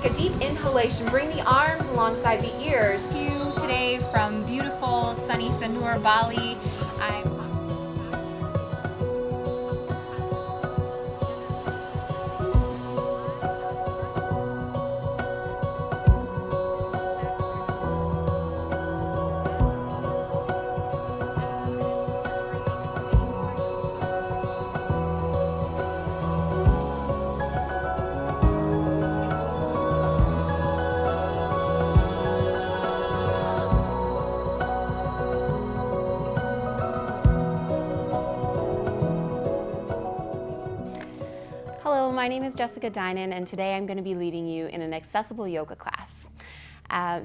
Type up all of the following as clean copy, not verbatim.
take a deep inhalation. Bring the arms alongside the ears. Today from beautiful sunny Sanur, Bali. Hello, my name is Jessica Dinan, and today I'm going to be leading you in an accessible yoga class.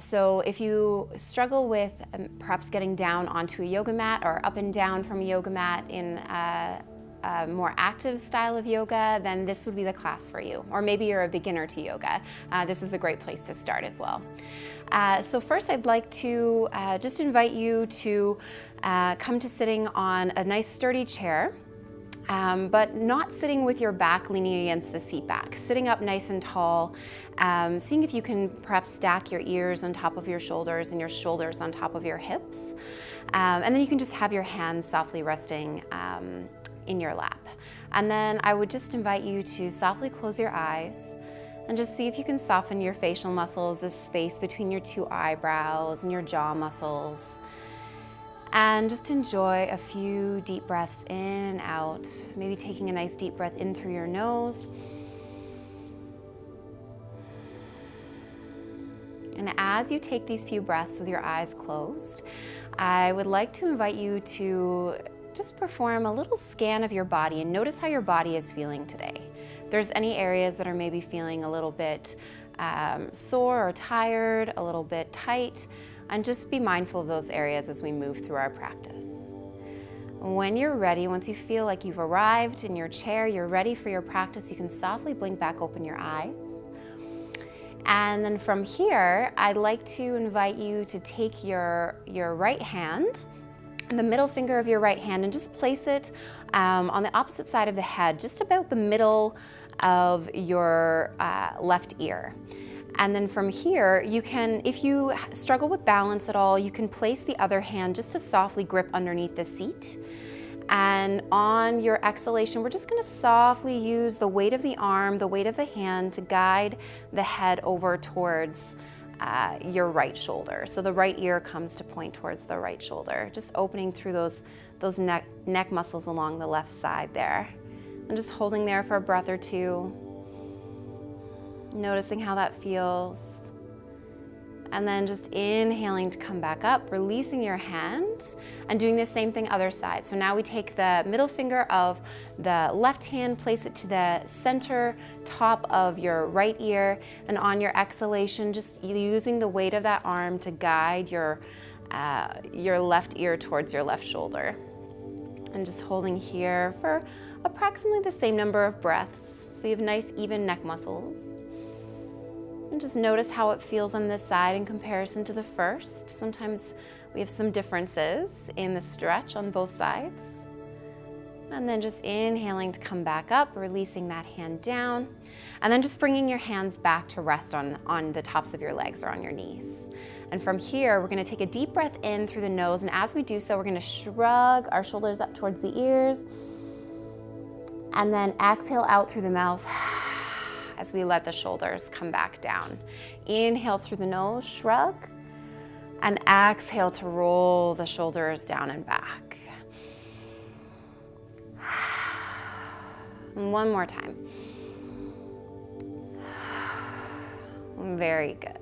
So if you struggle with perhaps getting down onto a yoga mat or up and down from a yoga mat in a more active style of yoga, then this would be the class for you. Or maybe you're a beginner to yoga. This is a great place to start as well. So first I'd like to just invite you to come to sitting on a nice sturdy chair. But not sitting with your back leaning against the seat back. Sitting up nice and tall, seeing if you can perhaps stack your ears on top of your shoulders and your shoulders on top of your hips. And then you can just have your hands softly resting in your lap. And then I would just invite you to softly close your eyes and just see if you can soften your facial muscles, this space between your two eyebrows and your jaw muscles. And just enjoy a few deep breaths in and out. Maybe taking a nice deep breath in through your nose. And as you take these few breaths with your eyes closed, I would like to invite you to just perform a little scan of your body and notice how your body is feeling today. If there's any areas that are maybe feeling a little bit sore or tired, a little bit tight, and just be mindful of those areas as we move through our practice. When you're ready, once you feel like you've arrived in your chair, you're ready for your practice, you can softly blink back open your eyes. And then from here, I'd like to invite you to take your right hand, the middle finger of your right hand, and just place it on the opposite side of the head, just about the middle of your left ear. And then from here, you can, if you struggle with balance at all, you can place the other hand just to softly grip underneath the seat. And on your exhalation, we're just going to softly use the weight of the arm, the weight of the hand to guide the head over towards your right shoulder. So the right ear comes to point towards the right shoulder, just opening through those neck muscles along the left side there. And just holding there for a breath or two. Noticing how that feels. And then just inhaling to come back up, releasing your hand, and doing the same thing other side. So now we take the middle finger of the left hand, place it to the center top of your right ear, and on your exhalation, just using the weight of that arm to guide your left ear towards your left shoulder. And just holding here for approximately the same number of breaths. So you have nice even neck muscles. And just notice how it feels on this side in comparison to the first. Sometimes we have some differences in the stretch on both sides. And then just inhaling to come back up, releasing that hand down. And then just bringing your hands back to rest on the tops of your legs or on your knees. And from here, we're going to take a deep breath in through the nose. And as we do so, we're going to shrug our shoulders up towards the ears. And then exhale out through the mouth as we let the shoulders come back down. Inhale through the nose, shrug, and exhale to roll the shoulders down and back. And one more time. Very good.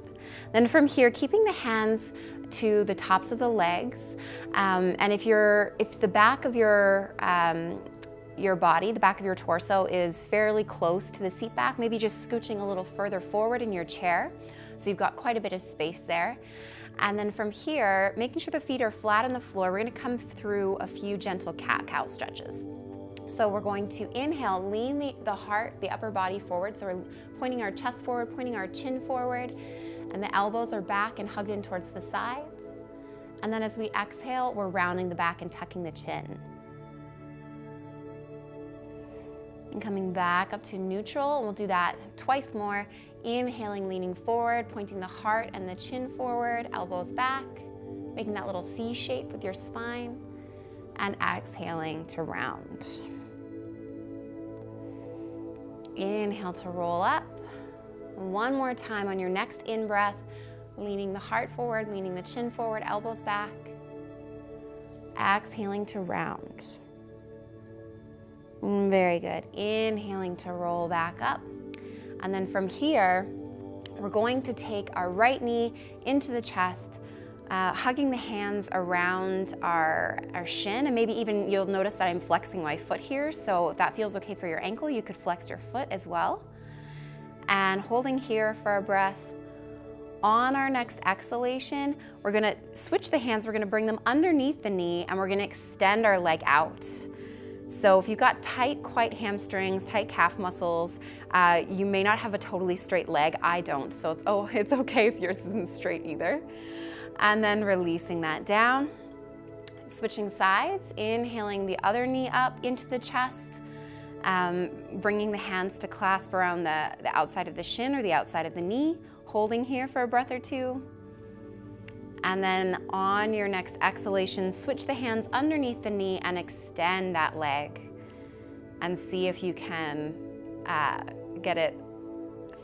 Then from here, keeping the hands to the tops of the legs, and if the back of your body, the back of your torso is fairly close to the seat back, maybe just scooching a little further forward in your chair. So you've got quite a bit of space there. And then from here, making sure the feet are flat on the floor, we're going to come through a few gentle cat-cow stretches. So we're going to inhale, lean the heart, the upper body forward. So we're pointing our chest forward, pointing our chin forward, and the elbows are back and hugged in towards the sides. And then as we exhale, we're rounding the back and tucking the chin. And coming back up to neutral, and we'll do that twice more. Inhaling, leaning forward, pointing the heart and the chin forward, elbows back, making that little C shape with your spine, and exhaling to round. Inhale to roll up. One more time on your next in-breath, leaning the heart forward, leaning the chin forward, elbows back. Exhaling to round. Very good. Inhaling to roll back up. And then from here, we're going to take our right knee into the chest, hugging the hands around our shin, and maybe even you'll notice that I'm flexing my foot here, so if that feels okay for your ankle, you could flex your foot as well. And holding here for a breath. On our next exhalation, we're gonna switch the hands, we're gonna bring them underneath the knee, and we're gonna extend our leg out. So if you've got tight, quite hamstrings, tight calf muscles, you may not have a totally straight leg. I don't, so it's okay if yours isn't straight either. And then releasing that down. Switching sides, inhaling the other knee up into the chest, bringing the hands to clasp around the outside of the shin or the outside of the knee, holding here for a breath or two. And then on your next exhalation, switch the hands underneath the knee and extend that leg. And see if you can get it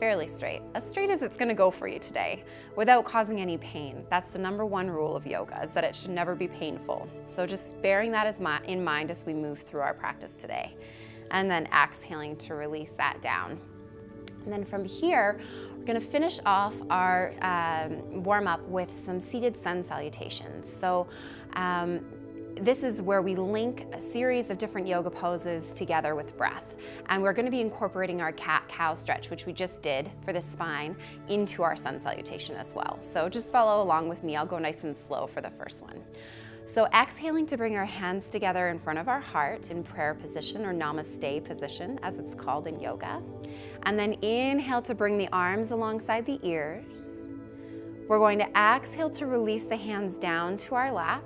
fairly straight. As straight as it's gonna go for you today, without causing any pain. That's the #1 rule of yoga, is that it should never be painful. So just bearing that in mind as we move through our practice today. And then exhaling to release that down. And then from here, we're gonna finish off our warm-up with some seated sun salutations. So this is where we link a series of different yoga poses together with breath. And we're gonna be incorporating our cat-cow stretch, which we just did for the spine, into our sun salutation as well. So just follow along with me. I'll go nice and slow for the first one. So exhaling to bring our hands together in front of our heart in prayer position, or namaste position, as it's called in yoga. And then inhale to bring the arms alongside the ears. We're going to exhale to release the hands down to our lap.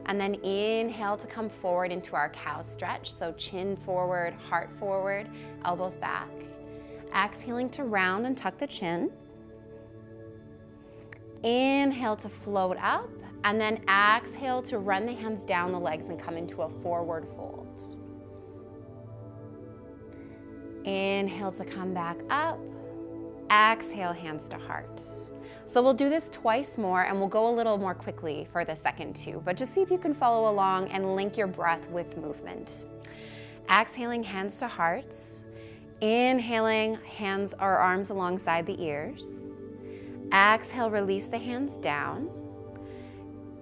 And then inhale to come forward into our cow stretch. So chin forward, heart forward, elbows back. Exhaling to round and tuck the chin. Inhale to float up. And then exhale to run the hands down the legs and come into a forward fold. Inhale to come back up. Exhale, hands to heart. So we'll do this twice more, and we'll go a little more quickly for the second two, but just see if you can follow along and link your breath with movement. Exhaling, hands to heart. Inhaling, hands or arms alongside the ears. Exhale, release the hands down.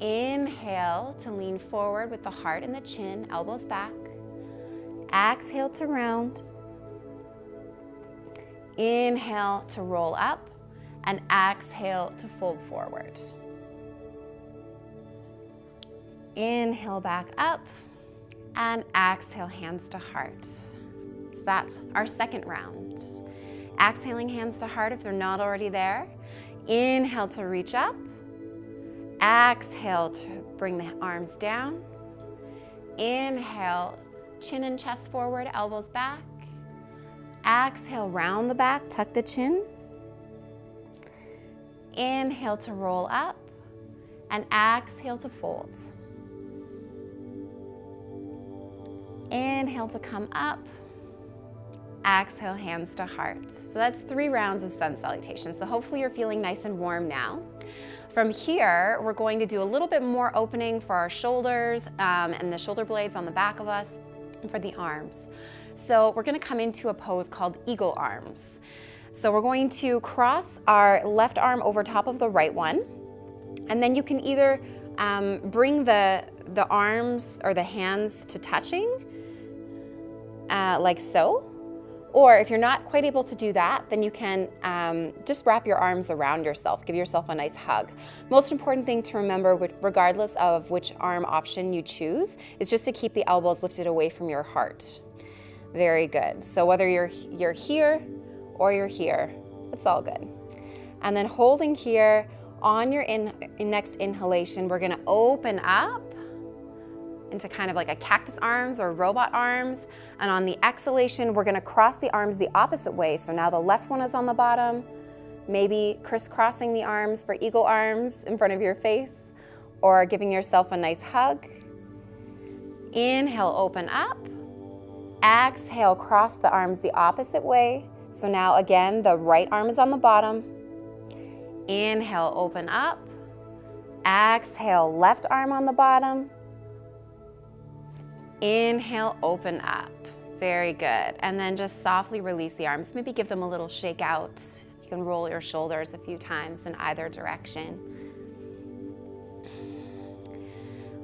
Inhale to lean forward with the heart and the chin, elbows back. Exhale to round. Inhale to roll up, and exhale to fold forward. Inhale back up, and exhale, hands to heart. So that's our second round. Exhaling, hands to heart if they're not already there. Inhale to reach up. Exhale to bring the arms down. Inhale, chin and chest forward, elbows back. Exhale, round the back, tuck the chin. Inhale to roll up, and exhale to fold. Inhale to come up. Exhale, hands to heart. So that's 3 rounds of sun salutation. So hopefully you're feeling nice and warm now. From here, we're going to do a little bit more opening for our shoulders and the shoulder blades on the back of us, and for the arms. So we're gonna come into a pose called eagle arms. So we're going to cross our left arm over top of the right one, and then you can either bring the arms or the hands to touching, like so. Or if you're not quite able to do that, then you can just wrap your arms around yourself, give yourself a nice hug. Most important thing to remember, regardless of which arm option you choose, is just to keep the elbows lifted away from your heart. Very good. So whether you're here or you're here, it's all good. And then holding here on your next inhalation, we're gonna open up into kind of like a cactus arms or robot arms. And on the exhalation, we're gonna cross the arms the opposite way. So now the left one is on the bottom, maybe crisscrossing the arms for eagle arms in front of your face, or giving yourself a nice hug. Inhale, open up. Exhale, cross the arms the opposite way. So now again, the right arm is on the bottom. Inhale, open up. Exhale, left arm on the bottom. Inhale, open up. Very good. And then just softly release the arms. Maybe give them a little shake out. You can roll your shoulders a few times in either direction.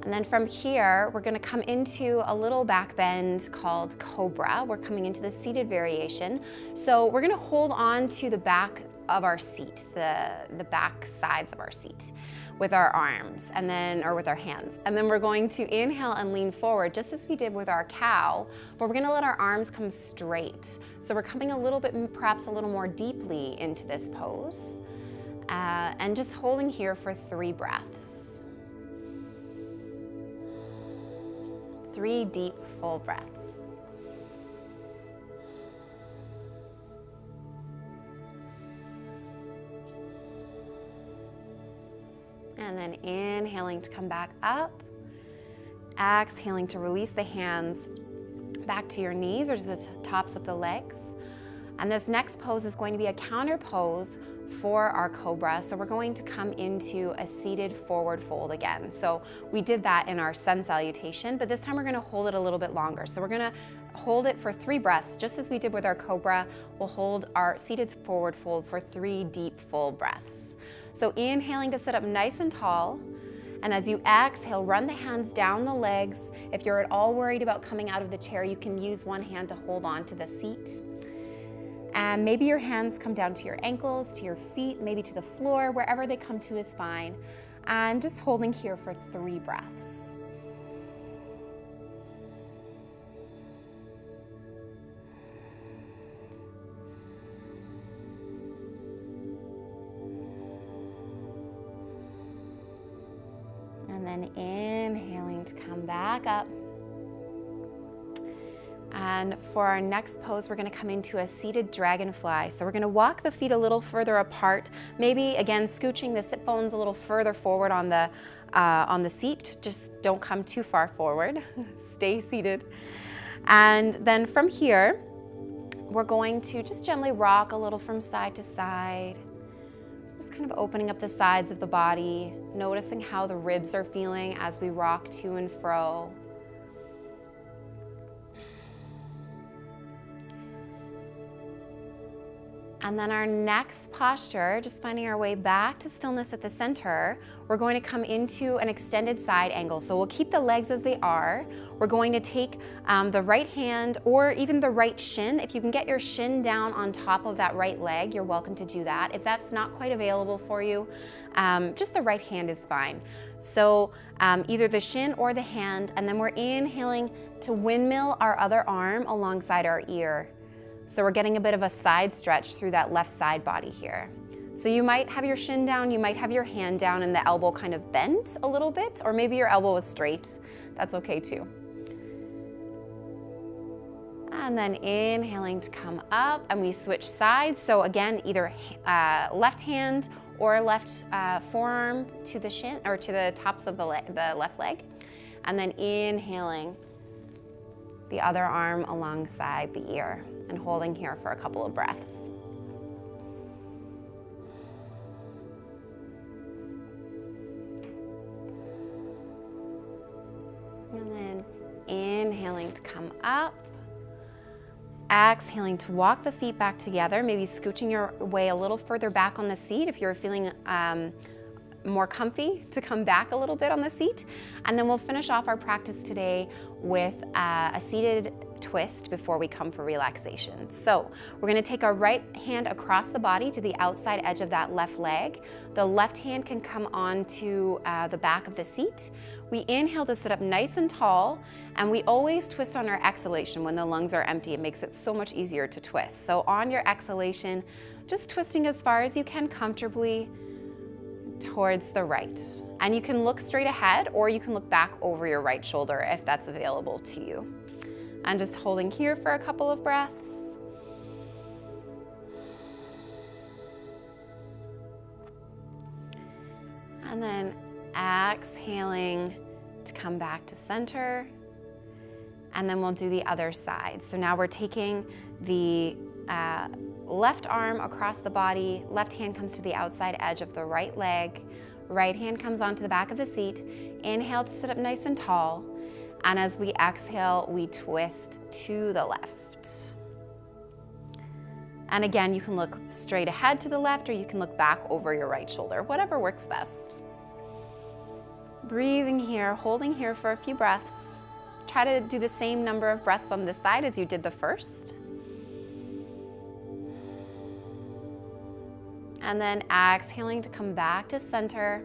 And then from here, we're gonna come into a little back bend called Cobra. We're coming into the seated variation. So we're gonna hold on to the back of our seat, the back sides of our seat with our arms and then, or with our hands. And then we're going to inhale and lean forward just as we did with our cow, but we're gonna let our arms come straight. So we're coming a little bit, perhaps a little more deeply into this pose and just holding here for 3 breaths. 3 deep, full breaths. And then inhaling to come back up. Exhaling to release the hands back to your knees or to the tops of the legs. And this next pose is going to be a counter pose for our Cobra. So we're going to come into a seated forward fold again. So we did that in our sun salutation, but this time we're gonna hold it a little bit longer. So we're gonna hold it for 3 breaths, just as we did with our Cobra. We'll hold our seated forward fold for 3 deep, full breaths. So inhaling to sit up nice and tall. And as you exhale, run the hands down the legs. If you're at all worried about coming out of the chair, you can use one hand to hold on to the seat. And maybe your hands come down to your ankles, to your feet, maybe to the floor, wherever they come to is fine. And just holding here for 3 breaths. And then inhaling to come back up. And for our next pose, we're gonna come into a seated dragonfly. So we're gonna walk the feet a little further apart, maybe again, scooching the sit bones a little further forward on the seat. Just don't come too far forward, stay seated. And then from here, we're going to just gently rock a little from side to side. Just kind of opening up the sides of the body, noticing how the ribs are feeling as we rock to and fro. And then our next posture, just finding our way back to stillness at the center, we're going to come into an extended side angle. So we'll keep the legs as they are. We're going to take the right hand or even the right shin. If you can get your shin down on top of that right leg, you're welcome to do that. If that's not quite available for you, just the right hand is fine. So either the shin or the hand, and then we're inhaling to windmill our other arm alongside our ear. So we're getting a bit of a side stretch through that left side body here. So you might have your shin down, you might have your hand down and the elbow kind of bent a little bit, or maybe your elbow is straight. That's okay too. And then inhaling to come up, and we switch sides. So again, either left hand or left forearm to the shin or to the tops of the left leg. And then inhaling the other arm alongside the ear and holding here for a couple of breaths. And then inhaling to come up. Exhaling to walk the feet back together, maybe scooching your way a little further back on the seat if you're feeling more comfy to come back a little bit on the seat. And then we'll finish off our practice today with a seated twist before we come for relaxation. So we're going to take our right hand across the body to the outside edge of that left leg. The left hand can come onto the back of the seat. We inhale to sit up nice and tall, and we always twist on our exhalation when the lungs are empty. It makes it so much easier to twist. So on your exhalation, just twisting as far as you can comfortably, towards the right. And you can look straight ahead or you can look back over your right shoulder if that's available to you. And just holding here for a couple of breaths. And then exhaling to come back to center. And then we'll do the other side. So now we're taking the left arm across the body, left hand comes to the outside edge of the right leg, right hand comes onto the back of the seat. Inhale to sit up nice and tall. And as we exhale, we twist to the left. And again, you can look straight ahead to the left or you can look back over your right shoulder, whatever works best. Breathing here, holding here for a few breaths. Try to do the same number of breaths on this side as you did the first. And then exhaling to come back to center.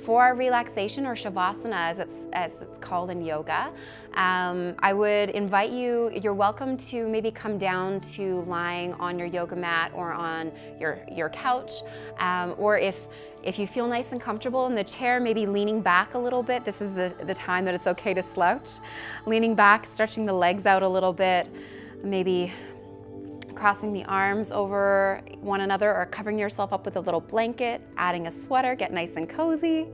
For our relaxation, or Shavasana as it's called in yoga, I would invite you're welcome to maybe come down to lying on your yoga mat or on your couch, or if you feel nice and comfortable in the chair, maybe leaning back a little bit. This is the time that it's okay to slouch. Leaning back, stretching the legs out a little bit, maybe crossing the arms over one another or covering yourself up with a little blanket, adding a sweater, get nice and cozy.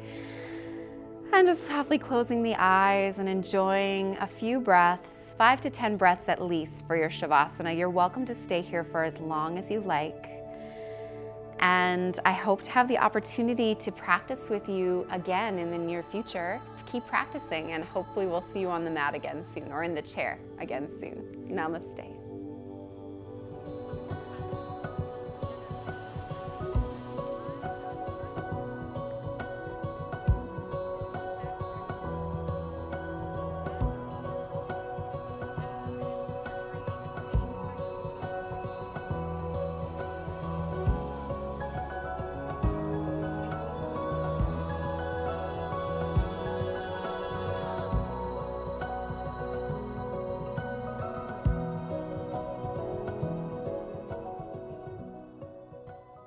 And just softly closing the eyes and enjoying a few breaths, 5 to 10 breaths at least for your Shavasana. You're welcome to stay here for as long as you like. And I hope to have the opportunity to practice with you again in the near future. Keep practicing and hopefully we'll see you on the mat again soon or in the chair again soon. Namaste.